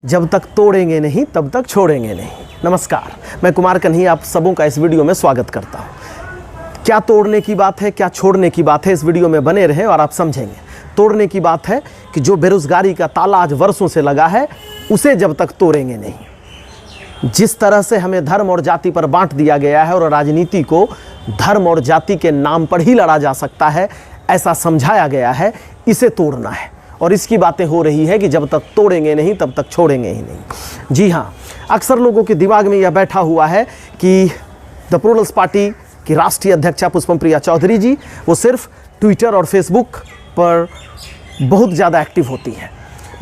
जब तक तोड़ेंगे नहीं तब तक छोड़ेंगे नहीं। नमस्कार, मैं कुमार कन्हैया आप सबों का इस वीडियो में स्वागत करता हूं। क्या तोड़ने की बात है, क्या छोड़ने की बात है, इस वीडियो में बने रहें और आप समझेंगे। तोड़ने की बात है कि जो बेरोजगारी का ताला आज वर्षों से लगा है, उसे जब तक तोड़ेंगे नहीं। जिस तरह से हमें धर्म और जाति पर बांट दिया गया है और राजनीति को धर्म और जाति के नाम पर ही लड़ा जा सकता है, ऐसा समझाया गया है, इसे तोड़ना है। और इसकी बातें हो रही है कि जब तक तोड़ेंगे नहीं तब तक छोड़ेंगे ही नहीं। जी हाँ, अक्सर लोगों के दिमाग में यह बैठा हुआ है कि द प्लूरल्स पार्टी की राष्ट्रीय अध्यक्षा पुष्पम प्रिया चौधरी जी वो सिर्फ ट्विटर और फेसबुक पर बहुत ज़्यादा एक्टिव होती हैं।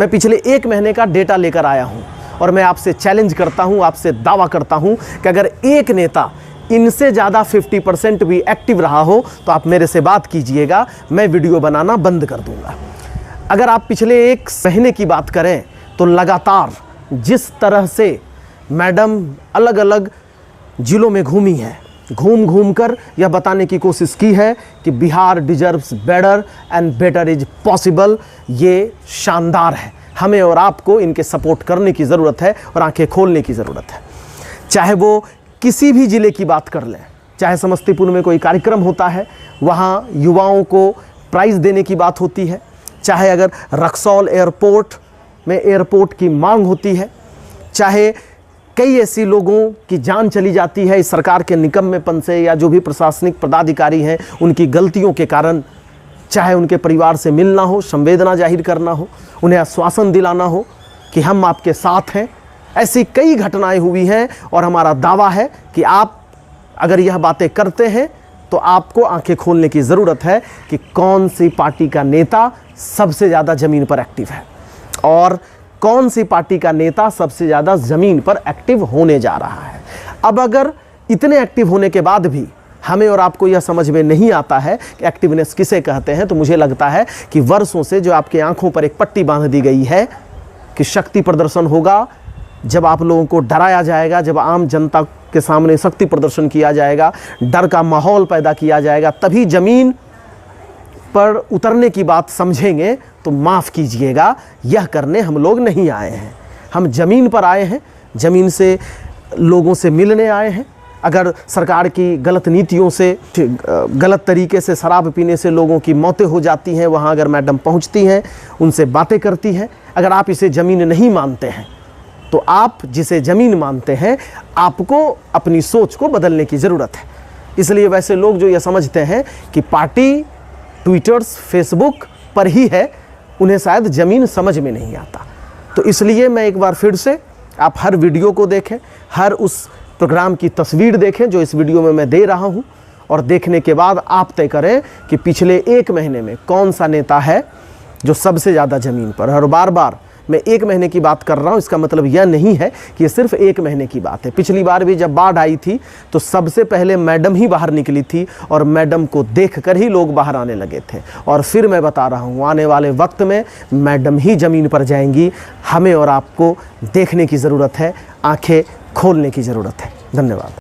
मैं पिछले 1 महीने का डेटा लेकर आया हूँ और मैं आपसे चैलेंज करता हूँ, आपसे दावा करता हूँ कि अगर एक नेता इनसे ज़्यादा 50% भी एक्टिव रहा हो तो आप मेरे से बात कीजिएगा, मैं वीडियो बनाना बंद कर दूँगा। अगर आप पिछले 1 महीने की बात करें तो लगातार जिस तरह से मैडम अलग अलग ज़िलों में घूमी है, घूम घूम कर यह बताने की कोशिश की है कि Bihar deserves better and better is possible, ये शानदार है। हमें और आपको इनके सपोर्ट करने की ज़रूरत है और आंखें खोलने की ज़रूरत है। चाहे वो किसी भी ज़िले की बात कर लें, चाहे समस्तीपुर में कोई कार्यक्रम होता है, वहाँ युवाओं को प्राइज़ देने की बात होती है, चाहे अगर रक्सौल एयरपोर्ट में एयरपोर्ट की मांग होती है, चाहे कई ऐसी लोगों की जान चली जाती है इस सरकार के निकम्मेपन से या जो भी प्रशासनिक पदाधिकारी हैं उनकी गलतियों के कारण, चाहे उनके परिवार से मिलना हो, संवेदना जाहिर करना हो, उन्हें आश्वासन दिलाना हो कि हम आपके साथ हैं, ऐसी कई घटनाएं हुई हैं। और हमारा दावा है कि आप अगर यह बातें करते हैं तो आपको आंखें खोलने की ज़रूरत है कि कौन सी पार्टी का नेता सबसे ज़्यादा ज़मीन पर एक्टिव है और कौन सी पार्टी का नेता सबसे ज़्यादा ज़मीन पर एक्टिव होने जा रहा है। अब अगर इतने एक्टिव होने के बाद भी हमें और आपको यह समझ में नहीं आता है कि एक्टिवनेस किसे कहते हैं, तो मुझे लगता है कि वर्षों से जो आपके आंखों पर एक पट्टी बांध दी गई है कि शक्ति प्रदर्शन होगा, जब आप लोगों को डराया जाएगा, जब आम जनता के सामने शक्ति प्रदर्शन किया जाएगा, डर का माहौल पैदा किया जाएगा, तभी ज़मीन पर उतरने की बात समझेंगे, तो माफ़ कीजिएगा, यह करने हम लोग नहीं आए हैं। हम ज़मीन पर आए हैं, ज़मीन से लोगों से मिलने आए हैं। अगर सरकार की गलत नीतियों से, गलत तरीके से शराब पीने से लोगों की मौतें हो जाती हैं, वहाँ अगर मैडम पहुँचती हैं, उनसे बातें करती हैं, अगर आप इसे ज़मीन नहीं मानते हैं तो आप जिसे ज़मीन मानते हैं, आपको अपनी सोच को बदलने की ज़रूरत है। इसलिए वैसे लोग जो ये समझते हैं कि पार्टी ट्विटर्स फेसबुक पर ही है, उन्हें शायद ज़मीन समझ में नहीं आता। तो इसलिए मैं एक बार फिर से, आप हर वीडियो को देखें, हर उस प्रोग्राम की तस्वीर देखें जो इस वीडियो में मैं दे रहा हूं, और देखने के बाद आप तय करें कि पिछले 1 महीने में कौन सा नेता है जो सबसे ज़्यादा ज़मीन पर है। और बार बार मैं 1 महीने की बात कर रहा हूँ, इसका मतलब यह नहीं है कि ये सिर्फ 1 महीने की बात है। पिछली बार भी जब बाढ़ आई थी तो सबसे पहले मैडम ही बाहर निकली थी और मैडम को देखकर ही लोग बाहर आने लगे थे। और फिर मैं बता रहा हूँ, आने वाले वक्त में मैडम ही ज़मीन पर जाएंगी। हमें और आपको देखने की ज़रूरत है, आंखें खोलने की ज़रूरत है। धन्यवाद।